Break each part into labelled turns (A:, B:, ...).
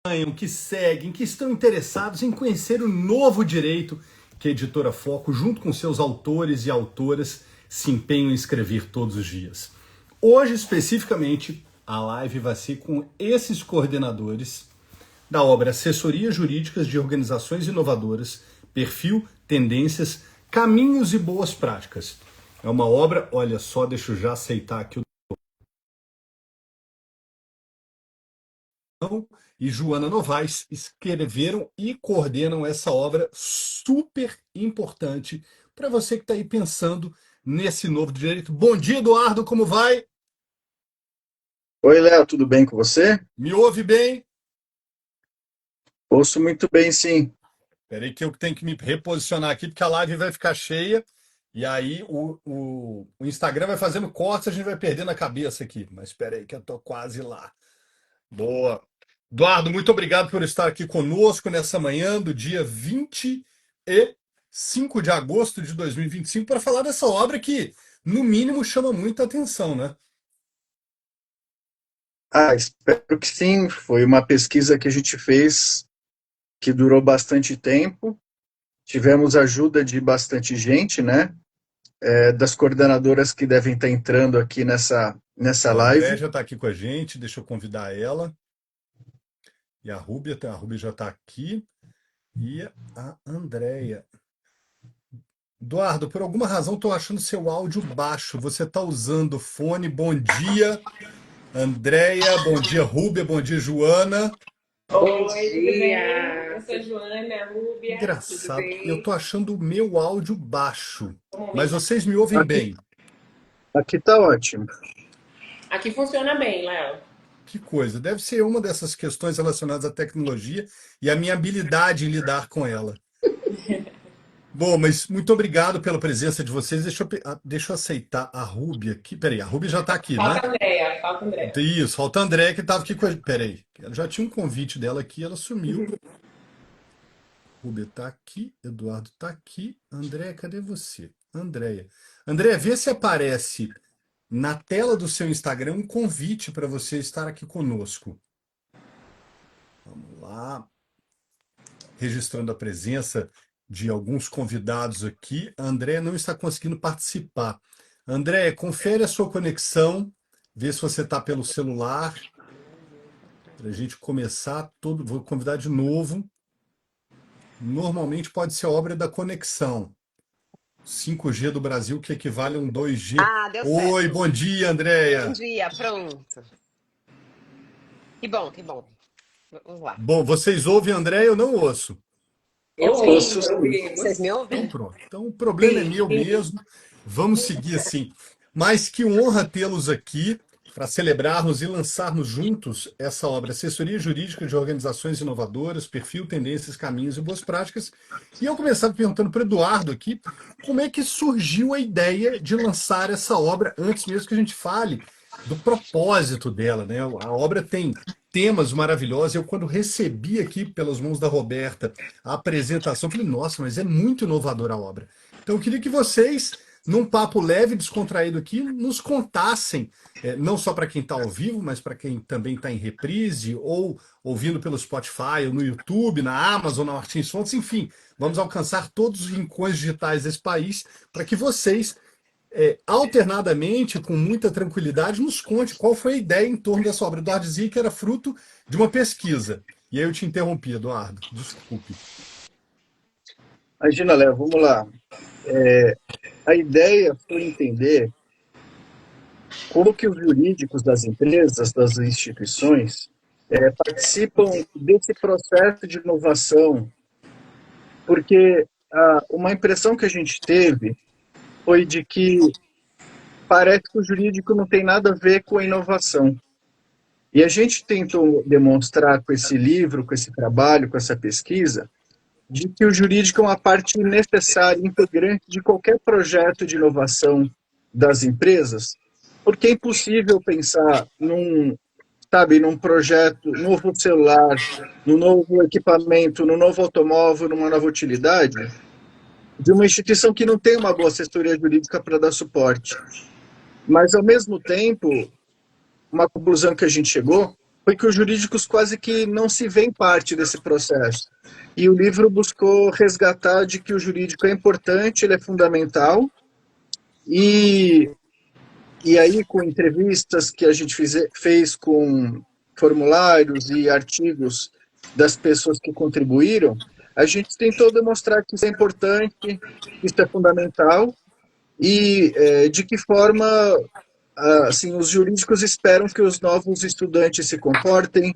A: Que seguem, que estão interessados em conhecer o novo direito que a Editora Foco, junto com seus autores e autoras, se empenham em escrever todos os dias. Hoje, especificamente, a live vai ser com esses coordenadores da obra Assessorias Jurídicas de Organizações Inovadoras, Perfil, Tendências, Caminhos e Boas Práticas. É uma obra, olha só, deixa eu já aceitar aqui o e Joana Novaes escreveram e coordenam essa obra super importante para você que está aí pensando nesse novo direito. Bom dia, Eduardo, como vai?
B: Oi, Léo, tudo bem com você?
A: Me ouve bem?
B: Ouço muito bem, sim.
A: Espera aí que eu tenho que me reposicionar aqui, porque a live vai ficar cheia, e aí o Instagram vai fazendo cortes, a gente vai perdendo a cabeça aqui. Mas espera aí que eu tô quase lá. Boa. Eduardo, muito obrigado por estar aqui conosco nessa manhã do dia 25 de agosto de 2025 para falar dessa obra que, no mínimo, chama muita atenção, né?
B: Espero que sim. Foi uma pesquisa que a gente fez que durou bastante tempo. Tivemos ajuda de bastante gente, né? Das coordenadoras que devem estar entrando aqui nessa
A: Ó, a André
B: live.
A: já está aqui com a gente, deixa eu convidar ela. E a Rúbia já está aqui. E a Andréia. Eduardo, por alguma razão estou achando seu áudio baixo. Você está usando fone? Bom dia, Andréia. Bom dia, Rúbia. Bom dia, Joana.
C: Oi, tudo bem? Eu sou Joana Rúbia, tudo
A: Engraçado, eu
C: bem?
A: tô achando o meu áudio baixo, mas vocês me ouvem
B: Aqui,
A: bem.
B: aqui tá ótimo.
C: Aqui funciona bem, Léo.
A: Que coisa, deve ser uma dessas questões relacionadas à tecnologia e à minha habilidade em lidar com ela. Bom, mas muito obrigado pela presença de vocês. Deixa eu aceitar a Rúbia aqui. Peraí, a Rúbia já está aqui, né?
C: Falta a Andréia, falta a Andréia.
A: Isso, falta a André que estava aqui com a gente. Peraí, ela já tinha um convite dela aqui, ela sumiu. Rúbia está aqui, Eduardo está aqui. André, cadê você? Andréia. André, vê se aparece na tela do seu Instagram um convite para você estar aqui conosco. Vamos lá. Registrando a presença de alguns convidados aqui. A André não está conseguindo participar. André, confere a sua conexão, vê se você está pelo celular. Para a gente começar, vou convidar de novo. Normalmente pode ser obra da conexão. 5G do Brasil, que equivale a um 2G.
D: Deu
A: Oi,
D: certo.
A: bom dia,
D: Bom
A: Andréia.
D: dia, pronto. Que bom, que bom. Vamos lá.
A: Bom, vocês ouvem a Andréia? Eu não ouço.
B: Ouço
C: Ouvimos,
B: sim.
D: Vocês
C: ouvimos.
D: me
A: Então
D: ouvem?
A: pronto. Então o problema é meu mesmo. Vamos seguir assim. Mas que honra tê-los aqui para celebrarmos e lançarmos juntos essa obra Assessoria Jurídica de Organizações Inovadoras, Perfil, Tendências, Caminhos e Boas Práticas. E eu começava perguntando para o Eduardo aqui como é que surgiu a ideia de lançar essa obra, antes mesmo que a gente fale do propósito dela, né? A obra tem temas maravilhosos. Eu, quando recebi aqui pelas mãos da Roberta a apresentação, falei, nossa, mas é muito inovadora a obra. Então eu queria que vocês, num papo leve, descontraído aqui, nos contassem, não só para quem está ao vivo, mas para quem também está em reprise, ou ouvindo pelo Spotify, ou no YouTube, na Amazon, na Martins Fontes, enfim, vamos alcançar todos os rincões digitais desse país para que vocês, alternadamente, com muita tranquilidade, nos conte qual foi a ideia em torno dessa obra. Eduardo dizia que era fruto de uma pesquisa. E aí eu te interrompi, Eduardo. Desculpe.
B: Imagina, Léo, vamos lá. A ideia foi entender como que os jurídicos das empresas, das instituições, participam desse processo de inovação, porque uma impressão que a gente teve foi de que parece que o jurídico não tem nada a ver com a inovação. E a gente tentou demonstrar com esse livro, com esse trabalho, com essa pesquisa, de que o jurídico é uma parte necessária, integrante de qualquer projeto de inovação das empresas, porque é impossível pensar num projeto, novo celular, num novo equipamento, num novo automóvel, numa nova utilidade, de uma instituição que não tem uma boa assessoria jurídica para dar suporte. Mas, ao mesmo tempo, uma conclusão que a gente chegou foi que os jurídicos quase que não se veem parte desse processo. E o livro buscou resgatar de que o jurídico é importante, ele é fundamental, e, e aí com entrevistas que a gente fez com formulários e artigos das pessoas que contribuíram, a gente tentou demonstrar que isso é importante, que isso é fundamental, e de que forma assim, os jurídicos esperam que os novos estudantes se comportem,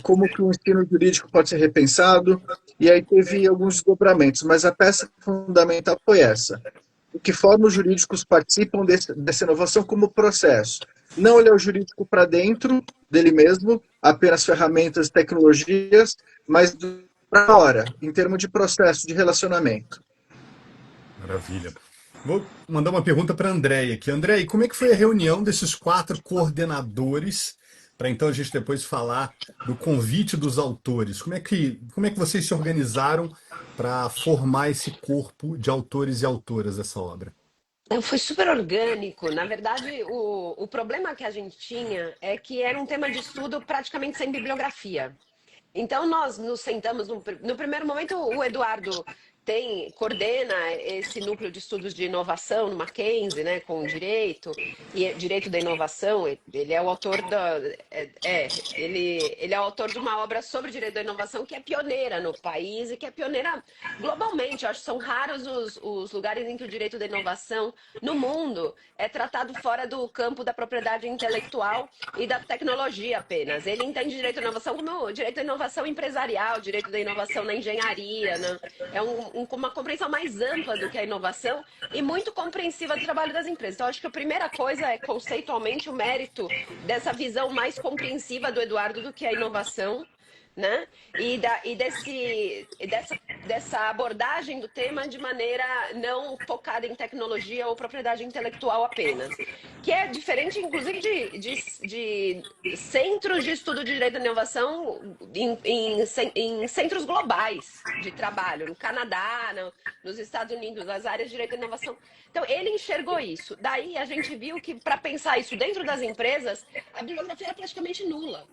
B: como que o ensino jurídico pode ser repensado, e aí teve alguns desdobramentos, mas a peça fundamental foi essa. De que forma os jurídicos participam dessa inovação como processo. Não olhar o jurídico para dentro dele mesmo, apenas ferramentas e tecnologias, mas para fora, em termos de processo, de relacionamento.
A: Maravilha. Vou mandar uma pergunta para a Andréia aqui. Andréia, como é que foi a reunião desses 4 coordenadores, para então a gente depois falar do convite dos autores? Como é que vocês se organizaram para formar esse corpo de autores e autoras dessa obra?
D: Não, foi super orgânico. Na verdade, o problema que a gente tinha é que era um tema de estudo praticamente sem bibliografia. Então, nós nos sentamos, no primeiro momento, o Eduardo coordena esse núcleo de estudos de inovação no Mackenzie, né, com direito, e direito da inovação. Ele é o autor ele é o autor de uma obra sobre direito da inovação que é pioneira no país e que é pioneira globalmente. Eu acho que são raros os lugares em que o direito da inovação no mundo é tratado fora do campo da propriedade intelectual e da tecnologia apenas. Ele entende direito da inovação como direito da inovação empresarial, direito da inovação na engenharia, né? É uma compreensão mais ampla do que a inovação e muito compreensiva do trabalho das empresas. Então, acho que a primeira coisa é, conceitualmente, o mérito dessa visão mais compreensiva do Eduardo do que a inovação, né? Dessa abordagem do tema de maneira não focada em tecnologia ou propriedade intelectual apenas. Que é diferente, inclusive, de centros de estudo de direito da inovação em centros globais de trabalho, no Canadá, nos Estados Unidos, nas áreas de direito da inovação. Então, ele enxergou isso. Daí, a gente viu que, para pensar isso dentro das empresas, a bibliografia era praticamente nula.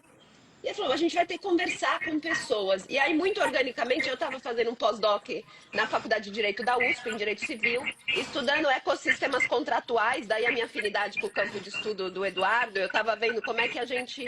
D: E ele falou, a gente vai ter que conversar com pessoas. E aí, muito organicamente, eu estava fazendo um pós-doc na Faculdade de Direito da USP, em Direito Civil, estudando ecossistemas contratuais, daí a minha afinidade com o campo de estudo do Eduardo. Eu estava vendo como é que a gente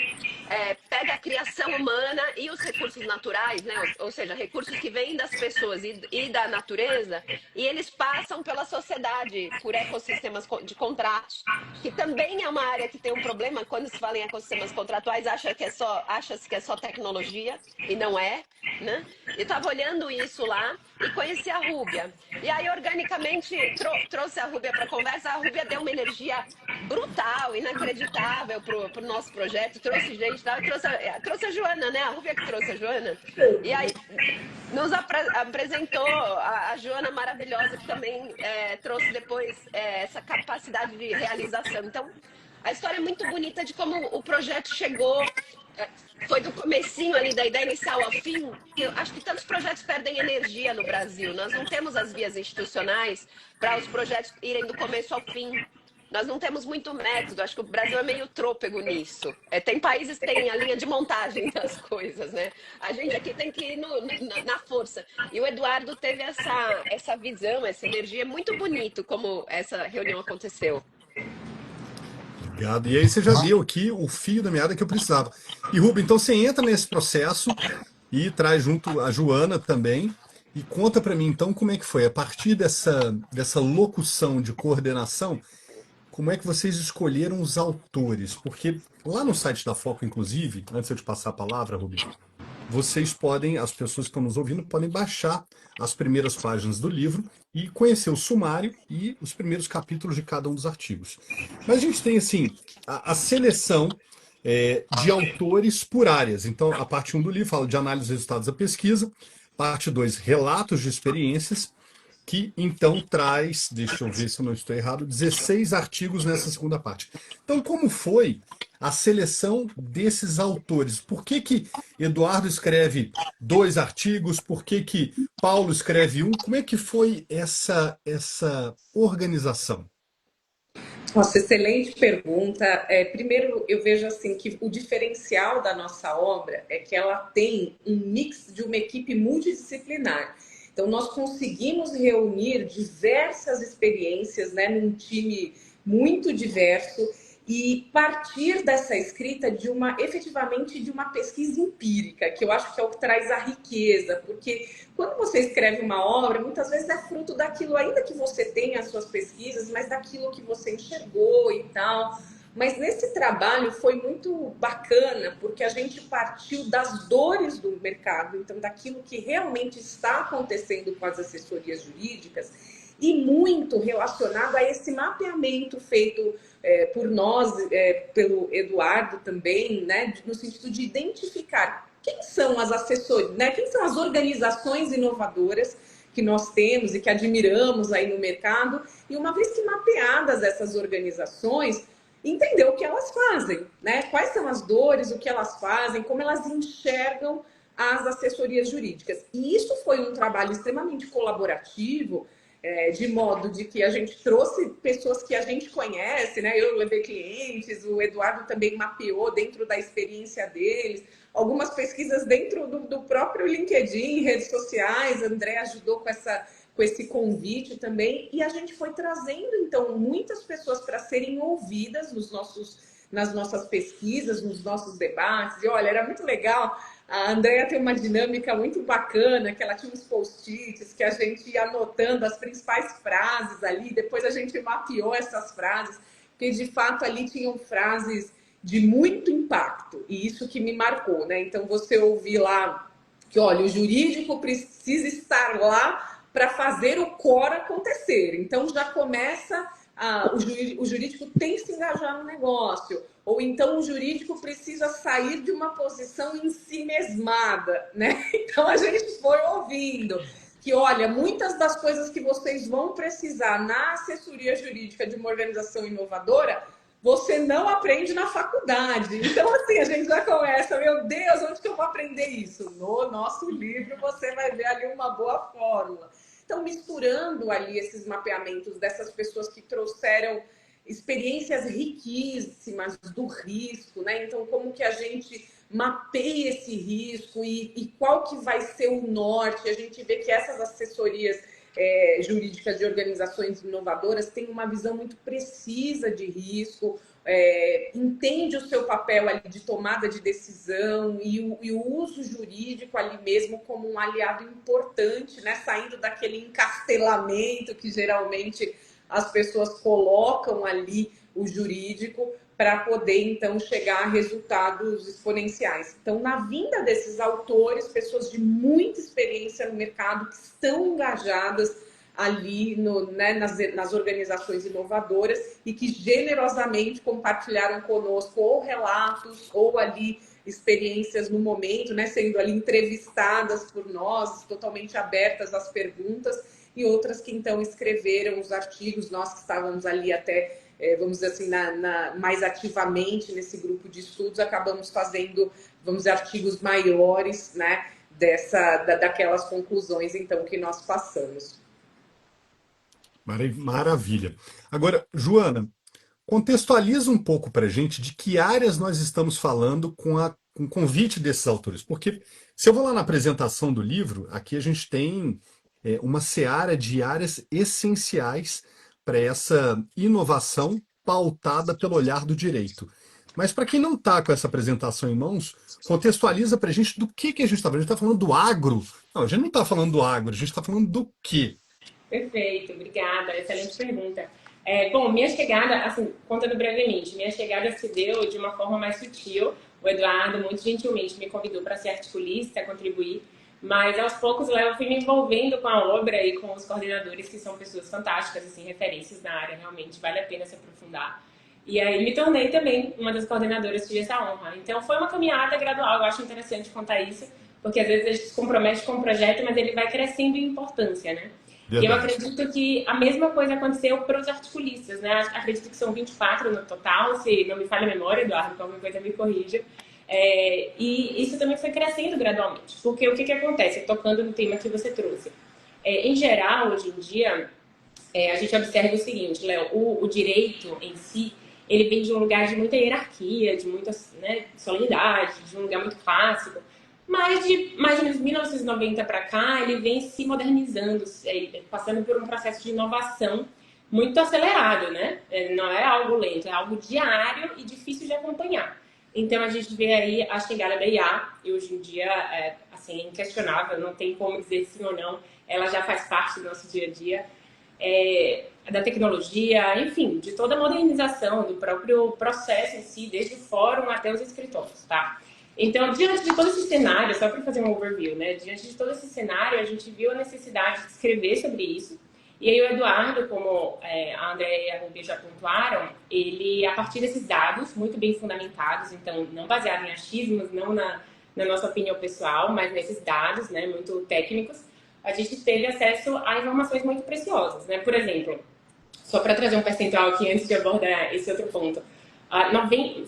D: pega a criação humana e os recursos naturais, né? Ou seja, recursos que vêm das pessoas e da natureza, e eles passam pela sociedade por ecossistemas de contratos, que também é uma área que tem um problema. Quando se fala em ecossistemas contratuais, acha-se que é só tecnologia, e não é, né? Eu estava olhando isso lá e conheci a Rúbia. E aí, organicamente, trouxe a Rúbia para a conversa. A Rúbia deu uma energia brutal, inacreditável para o nosso projeto. Trouxe gente, trouxe a Joana, né? A Rúbia que trouxe a Joana. E aí, nos apresentou a Joana maravilhosa, que também trouxe depois essa capacidade de realização. Então, a história é muito bonita de como o projeto chegou, foi do comecinho ali, da ideia inicial ao fim. Eu acho que tantos projetos perdem energia no Brasil. Nós não temos as vias institucionais para os projetos irem do começo ao fim. Nós não temos muito método. Acho que o Brasil é meio trôpego nisso. Tem países que têm a linha de montagem das coisas, né? A gente aqui tem que ir na força. E o Eduardo teve essa visão, essa energia. É muito bonito como essa reunião aconteceu.
A: Obrigado. E aí você já deu aqui o fio da meada que eu precisava. E Rubem, então você entra nesse processo e traz junto a Joana também e conta para mim então como é que foi a partir dessa locução de coordenação, como é que vocês escolheram os autores? Porque lá no site da Foco, inclusive, antes de eu te passar a palavra, Rubem, vocês podem, as pessoas que estão nos ouvindo, podem baixar as primeiras páginas do livro e conhecer o sumário e os primeiros capítulos de cada um dos artigos. Mas a gente tem, assim, a seleção de autores por áreas. Então, a parte 1 do livro fala de análise dos resultados da pesquisa, parte 2, relatos de experiências, que então traz, deixa eu ver se eu não estou errado, 16 artigos nessa segunda parte. Então, como foi a seleção desses autores? Por que Eduardo escreve 2 artigos? Por que Paulo escreve 1? Como é que foi essa organização?
C: Nossa, excelente pergunta. Primeiro, eu vejo assim que o diferencial da nossa obra é que ela tem um mix de uma equipe multidisciplinar. Então, nós conseguimos reunir diversas experiências, né, num time muito diverso e partir dessa escrita de efetivamente de uma pesquisa empírica, que eu acho que é o que traz a riqueza, porque quando você escreve uma obra, muitas vezes é fruto daquilo, ainda que você tenha as suas pesquisas, mas daquilo que você enxergou e tal. Mas nesse trabalho foi muito bacana, porque a gente partiu das dores do mercado, então daquilo que realmente está acontecendo com as assessorias jurídicas, e muito relacionado a esse mapeamento feito por nós, pelo Eduardo também, né, no sentido de identificar quem são as assessorias, né, quem são as organizações inovadoras que nós temos e que admiramos aí no mercado, e uma vez que mapeadas essas organizações, entender o que elas fazem, né? Quais são as dores, o que elas fazem, como elas enxergam as assessorias jurídicas. E isso foi um trabalho extremamente colaborativo, de modo de que a gente trouxe pessoas que a gente conhece, né? Eu levei clientes, o Eduardo também mapeou dentro da experiência deles, algumas pesquisas dentro do próprio LinkedIn, redes sociais, André ajudou com esse convite também, e a gente foi trazendo, então, muitas pessoas para serem ouvidas nas nossas pesquisas, nos nossos debates, e olha, era muito legal. A Andrea tem uma dinâmica muito bacana, que ela tinha uns post-its que a gente ia anotando as principais frases ali, depois a gente mapeou essas frases, porque de fato ali tinham frases de muito impacto, e isso que me marcou, né? Então você ouvir lá que, olha, o jurídico precisa estar lá para fazer o core acontecer. Então já começa o jurídico tem que se engajar no negócio, ou então o jurídico precisa sair de uma posição em si mesmada, né? Então a gente foi ouvindo que, olha, muitas das coisas que vocês vão precisar na assessoria jurídica de uma organização inovadora, você não aprende na faculdade. Então, assim, a gente já começa, meu Deus, onde que eu vou aprender isso? No nosso livro você vai ver ali uma boa fórmula. Então, misturando ali esses mapeamentos dessas pessoas que trouxeram experiências riquíssimas do risco, né? Então, como que a gente mapeia esse risco e qual que vai ser o norte? A gente vê que essas assessorias jurídicas de organizações inovadoras têm uma visão muito precisa de risco, entende o seu papel ali de tomada de decisão e o uso jurídico ali mesmo como um aliado importante, né? Saindo daquele encastelamento que geralmente as pessoas colocam ali o jurídico para poder, então, chegar a resultados exponenciais. Então, na vinda desses autores, pessoas de muita experiência no mercado, que estão engajadas ali nas organizações inovadoras e que generosamente compartilharam conosco ou relatos ou ali experiências no momento, né, sendo ali entrevistadas por nós, totalmente abertas às perguntas, e outras que então escreveram os artigos, nós que estávamos ali até, vamos dizer assim, mais ativamente nesse grupo de estudos, acabamos fazendo, vamos dizer, artigos maiores, né, daquelas conclusões então que nós passamos.
A: Maravilha. Agora, Joana, contextualiza um pouco para a gente de que áreas nós estamos falando com o convite desses autores. Porque se eu vou lá na apresentação do livro, aqui a gente tem uma seara de áreas essenciais para essa inovação pautada pelo olhar do direito. Mas para quem não está com essa apresentação em mãos, contextualiza para a gente do que a gente está falando. A gente está falando do agro? Não, a gente não está falando do agro, a gente está falando do quê?
E: Perfeito, obrigada. Excelente pergunta. Bom, minha chegada, assim, contando brevemente, minha chegada se deu de uma forma mais sutil. O Eduardo, muito gentilmente, me convidou para ser articulista, contribuir, mas aos poucos eu fui me envolvendo com a obra e com os coordenadores, que são pessoas fantásticas, assim, referências na área, realmente vale a pena se aprofundar. E aí me tornei também uma das coordenadoras, tive essa honra. Então foi uma caminhada gradual, eu acho interessante contar isso, porque às vezes a gente se compromete com o projeto, mas ele vai crescendo em importância, né?
A: Verdade.
E: E eu acredito que a mesma coisa aconteceu para os articulistas, né? Acredito que são 24 no total, se não me falha a memória, Eduardo, qualquer coisa me corrija. E isso também foi crescendo gradualmente, porque o que acontece, tocando no tema que você trouxe? Em geral, hoje em dia, a gente observa o seguinte, Léo, o direito em si, ele vem de um lugar de muita hierarquia, de muita, né, solenidade, de um lugar muito clássico, mas de mais ou menos 1990 para cá, ele vem se modernizando, passando por um processo de inovação muito acelerado, né? Não é algo lento, é algo diário e difícil de acompanhar. Então, a gente vê aí a chegada da IA, e hoje em dia, assim, é inquestionável, não tem como dizer sim ou não, ela já faz parte do nosso dia a dia, da tecnologia, enfim, de toda a modernização do próprio processo em si, desde o fórum até os escritórios, tá? Então, diante de todo esse cenário, só para fazer um overview, né? Diante de todo esse cenário, a gente viu a necessidade de escrever sobre isso. E aí o Eduardo, como a Andréia e a Rubia já pontuaram, ele, a partir desses dados muito bem fundamentados, então não baseado em achismos, não na nossa opinião pessoal, mas nesses dados, né, muito técnicos, a gente teve acesso a informações muito preciosas, né? Por exemplo, só para trazer um percentual aqui antes de abordar esse outro ponto,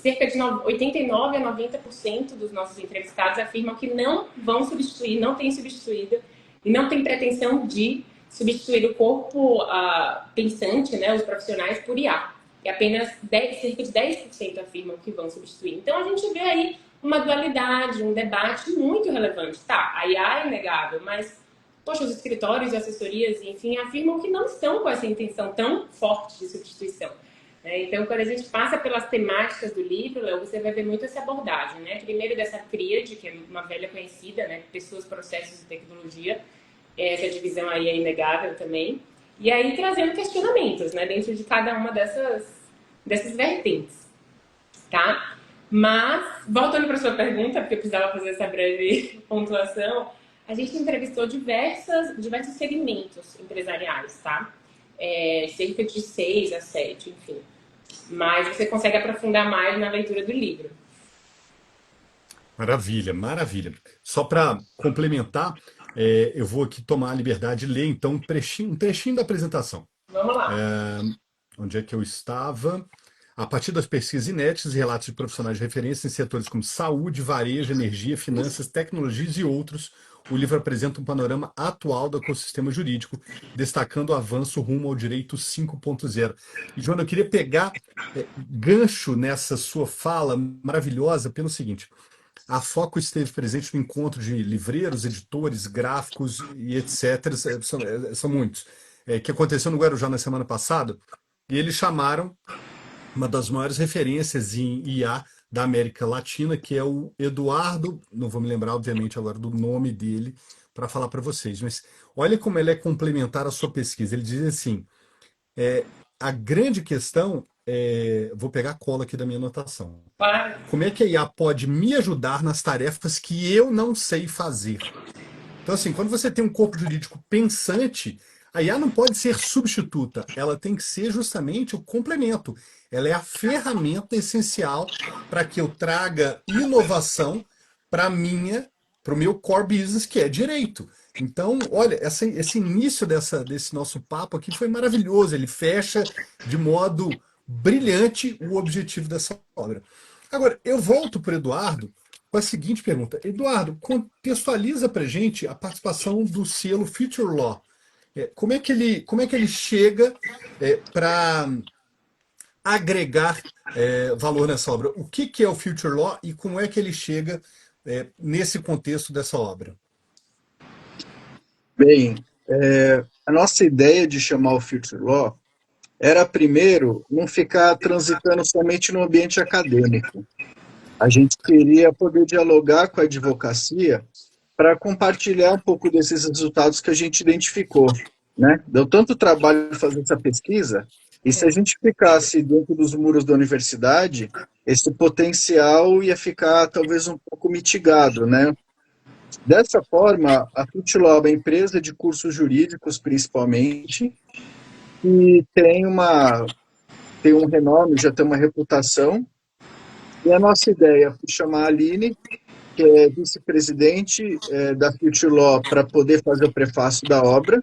E: cerca de 89 a 90% dos nossos entrevistados afirmam que não vão substituir, não têm substituído e não têm pretensão de substituir o corpo pensante, né, os profissionais, por IA. E apenas cerca de 10% afirmam que vão substituir. Então, a gente vê aí uma dualidade, um debate muito relevante. Tá, a IA é inegável, mas, poxa, os escritórios e assessorias, enfim, afirmam que não estão com essa intenção tão forte de substituição. Então, quando a gente passa pelas temáticas do livro, Léo, você vai ver muito essa abordagem, né? Primeiro dessa tríade, que é uma velha conhecida, né? Pessoas, processos e tecnologia. Essa divisão aí é inegável também. E aí trazendo questionamentos, né? Dentro de cada uma dessas vertentes, tá? Mas, voltando para a sua pergunta, porque eu precisava fazer essa breve pontuação, a gente entrevistou diversos segmentos empresariais, tá? Cerca de 6 a 7, enfim. Mas você consegue aprofundar mais na leitura do livro.
A: Maravilha, maravilha. Só para complementar, eu vou aqui tomar a liberdade de ler, então, um trechinho da apresentação.
E: Vamos lá.
A: Onde é que eu estava? A partir das pesquisas inéditas e relatos de profissionais de referência em setores como saúde, varejo, energia, finanças, tecnologias e outros, o livro apresenta um panorama atual do ecossistema jurídico, destacando o avanço rumo ao direito 5.0. E, Joana, eu queria pegar gancho nessa sua fala maravilhosa pelo seguinte: a Foco esteve presente no encontro de livreiros, editores, gráficos e etc. São muitos. Que aconteceu no Guarujá na semana passada, e eles chamaram uma das maiores referências em IA da América Latina, que é o Eduardo, não vou me lembrar, obviamente, agora do nome dele, para falar para vocês, mas olha como ele é complementar à sua pesquisa. Ele diz assim, a grande questão, vou pegar a cola aqui da minha anotação. Como é que a IA pode me ajudar nas tarefas que eu não sei fazer? Então, assim, quando você tem um corpo jurídico pensante, a IA não pode ser substituta, ela tem que ser justamente o complemento. Ela é a ferramenta essencial para que eu traga inovação para o meu core business, que é direito. Então, olha, esse início desse nosso papo aqui foi maravilhoso. Ele fecha de modo brilhante o objetivo dessa obra. Agora, eu volto para o Eduardo com a seguinte pergunta. Eduardo, contextualiza para a gente a participação do selo Future Law. Como é que ele chega para agregar valor nessa obra? O que é o Future Law e como é que ele chega nesse contexto dessa obra?
B: Bem, a nossa ideia de chamar o Future Law era, primeiro, não ficar transitando somente no ambiente acadêmico. A gente queria poder dialogar com a advocacia para compartilhar um pouco desses resultados que a gente identificou, né? Deu tanto trabalho fazer essa pesquisa, e se a gente ficasse dentro dos muros da universidade, esse potencial ia ficar talvez um pouco mitigado, né? Dessa forma, a Future Law é uma empresa de cursos jurídicos, principalmente, que tem um renome, já tem uma reputação, e a nossa ideia foi chamar a Aline, que é vice-presidente da Future Law, para poder fazer o prefácio da obra.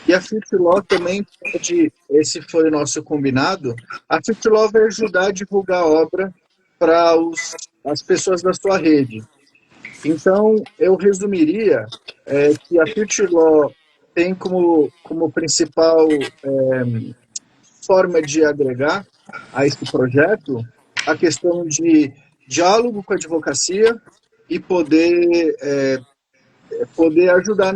B: E a Future Law também pode, esse foi o nosso combinado, a Future Law vai ajudar a divulgar a obra para as pessoas da sua rede. Então, eu resumiria que a Future Law tem como principal forma de agregar a esse projeto a questão de diálogo com a advocacia e poder ajudar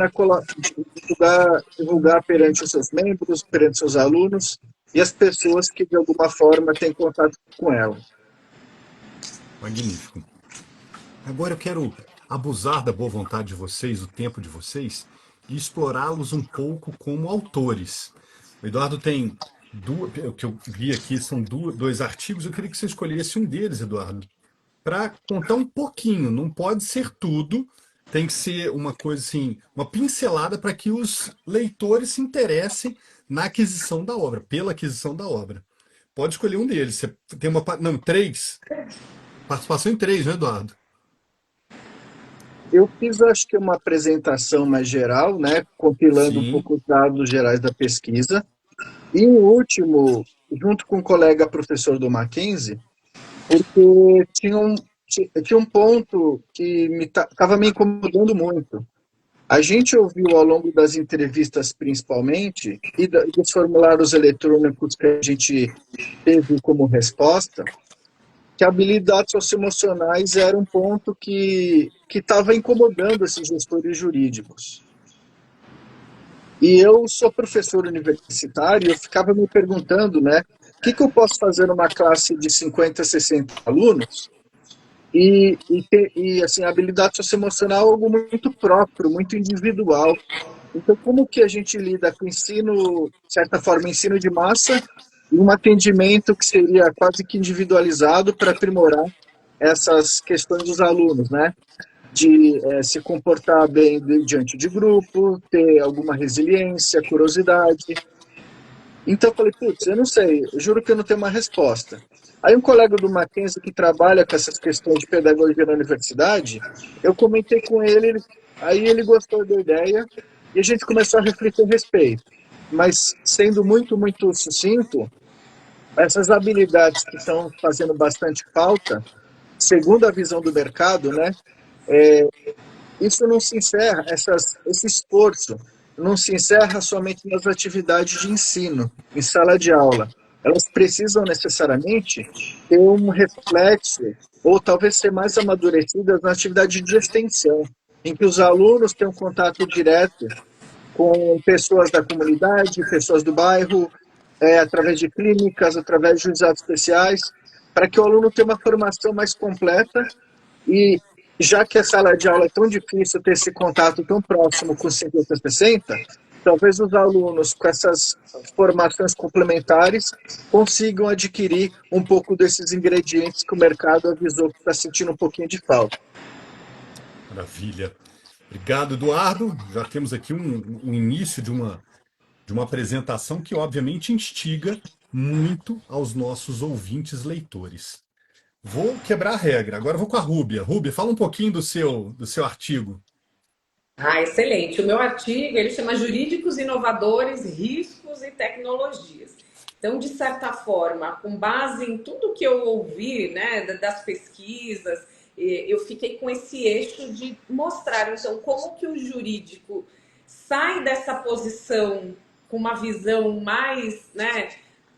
B: divulgar perante os seus membros, perante seus alunos e as pessoas que de alguma forma têm contato com ela.
A: Magnífico. Agora eu quero abusar da boa vontade de vocês, do tempo de vocês, e explorá-los um pouco como autores. O Eduardo tem o que eu vi aqui são dois artigos. Eu queria que você escolhesse um deles, Eduardo, para contar um pouquinho. Não pode ser tudo, tem que ser uma coisa assim, uma pincelada para que os leitores se interessem na aquisição da obra, pela aquisição da obra. Pode escolher um deles. Você tem não, três. Participação em três, né, Eduardo?
B: Eu fiz, acho que, uma apresentação mais geral, né, compilando um
A: Sim.
B: pouco os dados gerais da pesquisa. E o último, junto com um colega professor do Mackenzie, porque tinha um ponto que estava me incomodando muito. A gente ouviu ao longo das entrevistas, principalmente, e dos formulários eletrônicos que a gente teve como resposta, que habilidades socioemocionais era um ponto que estava incomodando esses gestores jurídicos. E eu sou professor universitário e eu ficava me perguntando, né, o que eu posso fazer numa classe de 50, 60 alunos e assim, a habilidade socioemocional é algo muito próprio, muito individual. Então, como que a gente lida com ensino, de certa forma, ensino de massa e um atendimento que seria quase que individualizado para aprimorar essas questões dos alunos, né? De se comportar bem diante de grupo, ter alguma resiliência, curiosidade. Então eu falei, putz, eu não sei, eu juro que eu não tenho uma resposta. Aí um colega do Mackenzie que trabalha com essas questões de pedagogia na universidade, eu comentei com ele, aí ele gostou da ideia e a gente começou a refletir a respeito. Mas sendo muito, muito sucinto, essas habilidades que estão fazendo bastante falta, segundo a visão do mercado, né, isso não se encerra, esse esforço não se encerra somente nas atividades de ensino, em sala de aula. Elas precisam necessariamente ter um reflexo, ou talvez ser mais amadurecidas na atividade de extensão, em que os alunos têm um contato direto com pessoas da comunidade, pessoas do bairro, através de clínicas, através de juizados especiais, para que o aluno tenha uma formação mais completa e já que a sala de aula é tão difícil ter esse contato tão próximo com 50, 60, talvez os alunos com essas formações complementares consigam adquirir um pouco desses ingredientes que o mercado avisou que está sentindo um pouquinho de falta.
A: Maravilha. Obrigado, Eduardo. Já temos aqui um início de uma apresentação que, obviamente, instiga muito aos nossos ouvintes leitores. Vou quebrar a regra. Agora vou com a Rúbia. Rúbia, fala um pouquinho do seu artigo.
C: Ah, excelente. O meu artigo, ele chama Jurídicos Inovadores, Riscos e Tecnologias. Então, de certa forma, com base em tudo que eu ouvi, né, das pesquisas, eu fiquei com esse eixo de mostrar, então, como que o jurídico sai dessa posição com uma visão mais, né,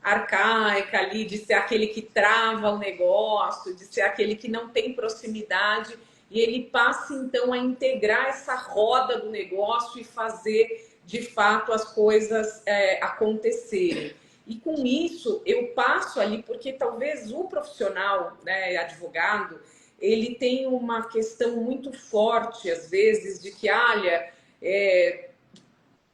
C: arcaica ali, de ser aquele que trava o negócio, de ser aquele que não tem proximidade, e ele passa então a integrar essa roda do negócio e fazer de fato as coisas acontecerem. E com isso eu passo ali, porque talvez o profissional, né, advogado, ele tem uma questão muito forte às vezes de que, olha,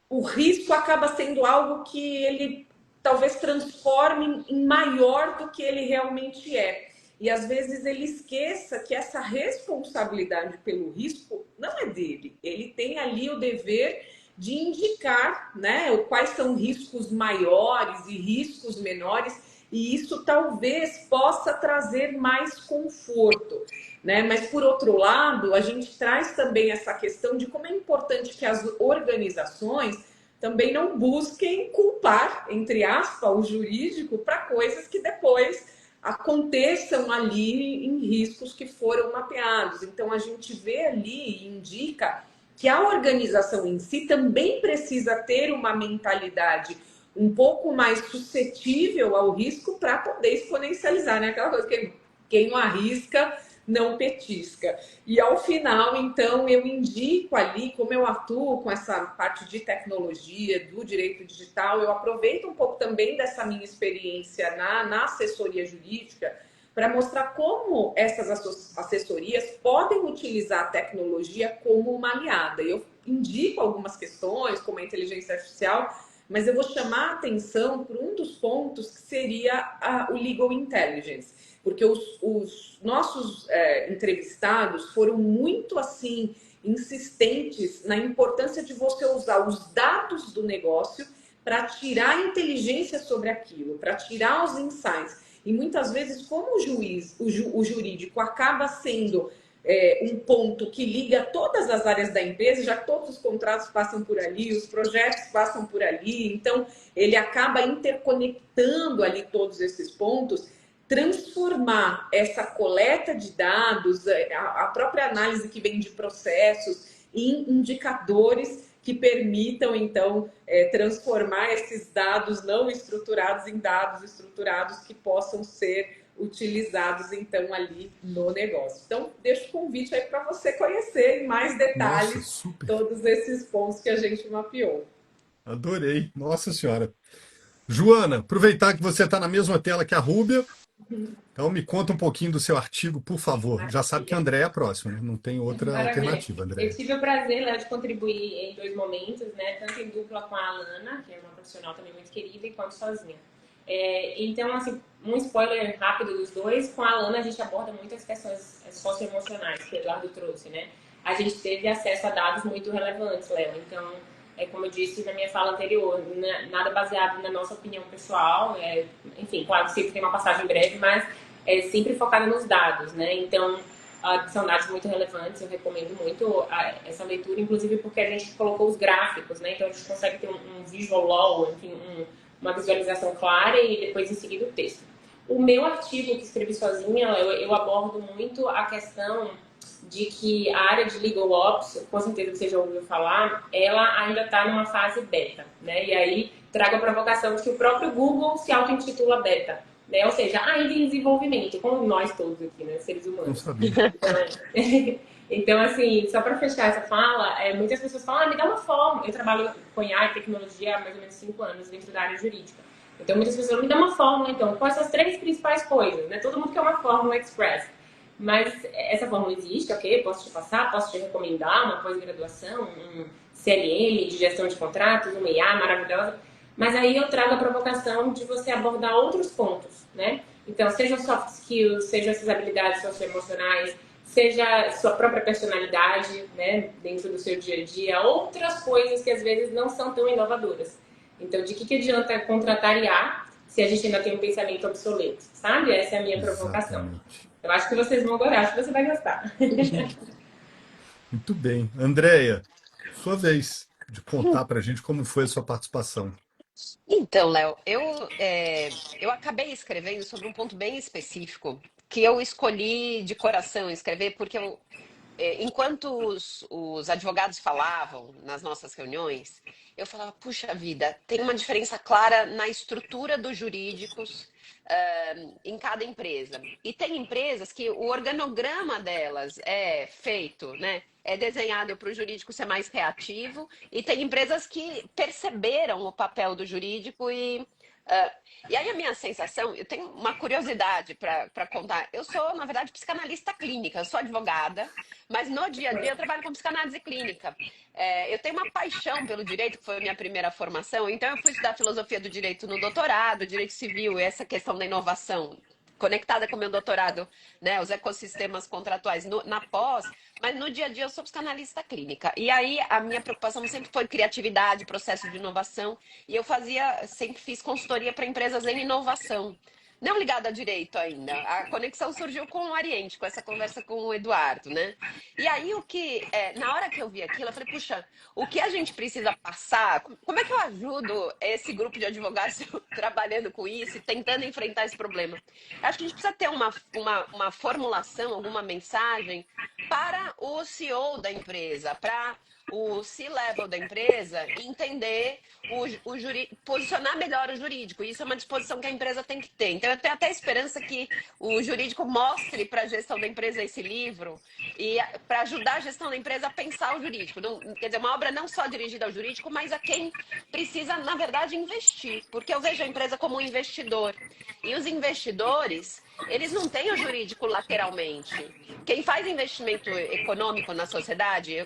C: o risco acaba sendo algo que ele talvez transforme em maior do que ele realmente é. E às vezes ele esqueça que essa responsabilidade pelo risco não é dele. Ele tem ali o dever de indicar, né, quais são riscos maiores e riscos menores, e isso talvez possa trazer mais conforto, né? Mas por outro lado, a gente traz também essa questão de como é importante que as organizações também não busquem culpar, entre aspas, o jurídico para coisas que depois aconteçam ali em riscos que foram mapeados. Então, a gente vê ali e indica que a organização em si também precisa ter uma mentalidade um pouco mais suscetível ao risco para poder exponencializar, né? Aquela coisa que quem não arrisca não petisca. E ao final, então, eu indico ali, como eu atuo com essa parte de tecnologia, do direito digital, eu aproveito um pouco também dessa minha experiência na assessoria jurídica para mostrar como essas assessorias podem utilizar a tecnologia como uma aliada. Eu indico algumas questões, como a inteligência artificial, mas eu vou chamar a atenção para um dos pontos que seria o legal intelligence, porque os nossos entrevistados foram muito assim insistentes na importância de você usar os dados do negócio para tirar inteligência sobre aquilo, para tirar os insights. E muitas vezes, como o jurídico acaba sendo um ponto que liga todas as áreas da empresa, já que todos os contratos passam por ali, os projetos passam por ali, então ele acaba interconectando ali todos esses pontos, transformar essa coleta de dados, a própria análise que vem de processos, em indicadores que permitam, então, transformar esses dados não estruturados em dados estruturados que possam ser utilizados, então, ali no negócio. Então, deixo o convite aí para você conhecer em mais detalhes.
A: Nossa, super.
C: Todos esses pontos que a gente mapeou.
A: Adorei. Nossa Senhora. Joana, aproveitar que você está na mesma tela que a Rúbia, então me conta um pouquinho do seu artigo, por favor. Já sabe que a André é a próxima, né? Não tem outra
E: Maravilha.
A: alternativa,
E: Eu
A: André.
E: tive o prazer, Léo, de contribuir em 2 momentos, né? Tanto em dupla com a Alana, que é uma profissional também muito querida, quanto sozinha. Então, assim, um spoiler rápido dos dois. Com a Alana, a gente aborda muitas questões socioemocionais que o Eduardo trouxe, né? A gente teve acesso a dados muito relevantes, Léo. Então, como eu disse na minha fala anterior, nada baseado na nossa opinião pessoal. Enfim, claro, sempre tem uma passagem breve, mas é sempre focada nos dados, né? Então, são dados muito relevantes, eu recomendo muito essa leitura, inclusive porque a gente colocou os gráficos, né? Então, a gente consegue ter um visual law, enfim, uma visualização clara e depois em seguida o texto. O meu artigo que escrevi sozinha, eu abordo muito a questão de que a área de Legal Ops, com certeza você já ouviu falar, ela ainda está numa fase beta, né? E aí trago a provocação de que o próprio Google se auto-intitula beta, né? Ou seja, ainda em desenvolvimento, como nós todos aqui, né? Seres humanos.
A: Não sabia.
E: Então, assim, só para fechar essa fala, muitas pessoas falam, me dá uma fórmula. Eu trabalho com IA e tecnologia há mais ou menos 5 anos dentro da área jurídica. Então, muitas pessoas me dão uma fórmula, então, quais são as 3 principais coisas, né? Todo mundo quer uma fórmula express. Mas essa fórmula existe, ok? Posso te passar, posso te recomendar uma pós-graduação, um CLM de gestão de contratos, uma IA maravilhosa. Mas aí eu trago a provocação de você abordar outros pontos, né? Então, seja soft skills, seja essas habilidades socioemocionais, seja sua própria personalidade, né, dentro do seu dia a dia, outras coisas que às vezes não são tão inovadoras. Então, de que adianta contratar IA se a gente ainda tem um pensamento obsoleto, sabe? Essa é a minha provocação.
A: Exatamente.
E: Eu acho que vocês vão gostar, acho que você vai gostar.
A: Muito bem. Andréia, sua vez de contar para a gente como foi a sua participação.
D: Então, Léo, eu acabei escrevendo sobre um ponto bem específico que eu escolhi de coração escrever porque enquanto os advogados falavam nas nossas reuniões, eu falava, puxa vida, tem uma diferença clara na estrutura dos jurídicos em cada empresa. E tem empresas que o organograma delas é feito, né? É desenhado para o jurídico ser mais reativo, e tem empresas que perceberam o papel do jurídico e aí a minha sensação, eu tenho uma curiosidade para contar. Eu sou, na verdade, psicanalista clínica, eu sou advogada, mas no dia a dia eu trabalho com psicanálise clínica. Eu tenho uma paixão pelo direito, que foi a minha primeira formação, então eu fui estudar filosofia do direito no doutorado, direito civil e essa questão da inovação conectada com o meu doutorado, né, os ecossistemas contratuais na pós, mas no dia a dia eu sou psicanalista clínica. E aí a minha preocupação sempre foi criatividade, processo de inovação, e eu sempre fiz consultoria para empresas em inovação. Não ligada a direito ainda. A conexão surgiu com o Oriente, com essa conversa com o Eduardo, né? E aí na hora que eu vi aquilo, eu falei, puxa, o que a gente precisa passar? Como é que eu ajudo esse grupo de advogados trabalhando com isso e tentando enfrentar esse problema? Acho que a gente precisa ter uma formulação, alguma mensagem para o CEO da empresa, para o C-level da empresa entender posicionar melhor o jurídico. Isso é uma disposição que a empresa tem que ter. Então, eu tenho até esperança que o jurídico mostre para a gestão da empresa esse livro e para ajudar a gestão da empresa a pensar o jurídico. Não, quer dizer, uma obra não só dirigida ao jurídico, mas a quem precisa, na verdade, investir. Porque eu vejo a empresa como um investidor. E os investidores, eles não têm o jurídico lateralmente. Quem faz investimento econômico na sociedade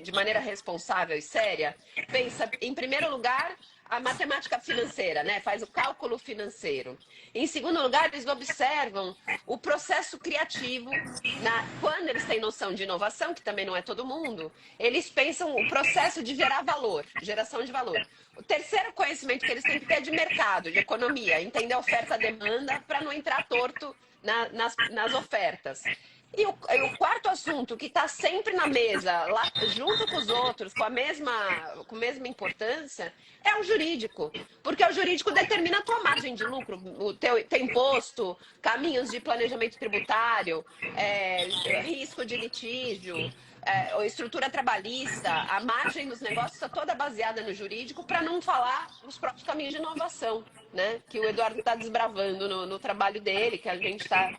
D: de maneira responsável e séria, pensa, em primeiro lugar, a matemática financeira, né? Faz o cálculo financeiro. Em segundo lugar, eles observam o processo criativo. Quando eles têm noção de inovação, que também não é todo mundo, eles pensam o processo de gerar valor, geração de valor. O terceiro conhecimento que eles têm que ter é de mercado, de economia, entender a oferta-demanda para não entrar torto nas ofertas. E o quarto assunto, que está sempre na mesa, lá, junto com os outros, com a mesma importância, é o jurídico. Porque o jurídico determina a tua margem de lucro, o teu imposto, caminhos de planejamento tributário, risco de litígio, estrutura trabalhista, a margem dos negócios está toda baseada no jurídico, para não falar os próprios caminhos de inovação, né? Que o Eduardo está desbravando no trabalho dele, que a gente está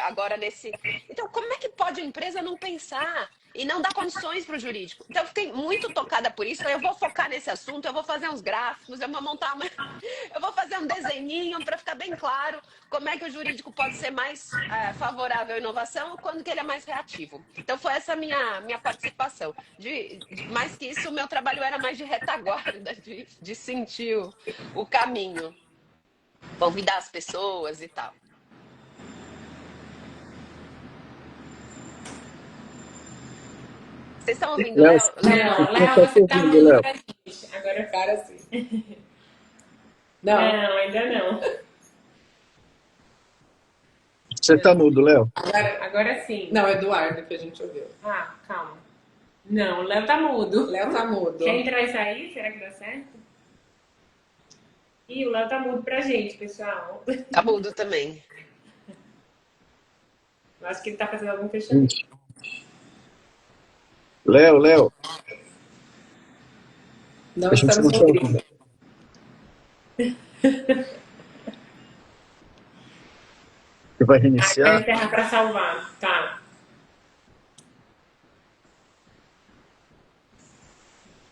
D: agora nesse... Então, como é que pode a empresa não pensar e não dar condições para o jurídico? Então, eu fiquei muito tocada por isso. Eu vou focar nesse assunto, eu vou fazer uns gráficos, eu vou montar eu vou fazer um desenhinho para ficar bem claro como é que o jurídico pode ser mais favorável à inovação ou quando que ele é mais reativo. Então, foi essa minha participação. Mais que isso, o meu trabalho era mais de retaguarda, de sentir o caminho, convidar as pessoas e tal. Vocês estão ouvindo, Léo?
E: Não, Léo, você tá mudo pra gente. Agora eu quero assim. Não, ainda não.
B: Você está mudo, Léo?
E: Agora sim.
C: Não, Eduardo, que a gente ouviu.
E: Ah, calma. Não, o Léo tá mudo.
C: Léo tá mudo.
E: Quer entrar e sair? Será que dá certo? Ih, o Léo tá mudo pra gente, pessoal.
D: Tá mudo também.
E: Eu acho que ele tá fazendo algum fechamento.
B: Léo.
C: Não
B: A gente
C: estamos
B: não tá
C: ouvindo.
B: Você vai
E: Ah, quero
B: reiniciar?
E: encerrar pra salvar. Tá.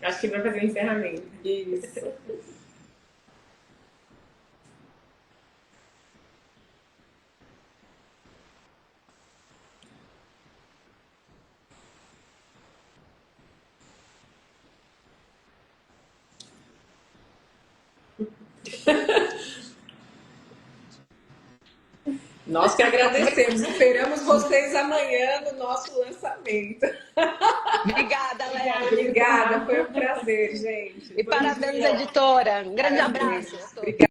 E: Acho que vai fazer o encerramento.
C: Isso. Nós que agradecemos. Esperamos vocês amanhã no nosso lançamento.
D: Obrigada, Léo.
C: Obrigada, foi um prazer, gente.
D: E parabéns, editora. Um grande abraço a todos.
C: Obrigada.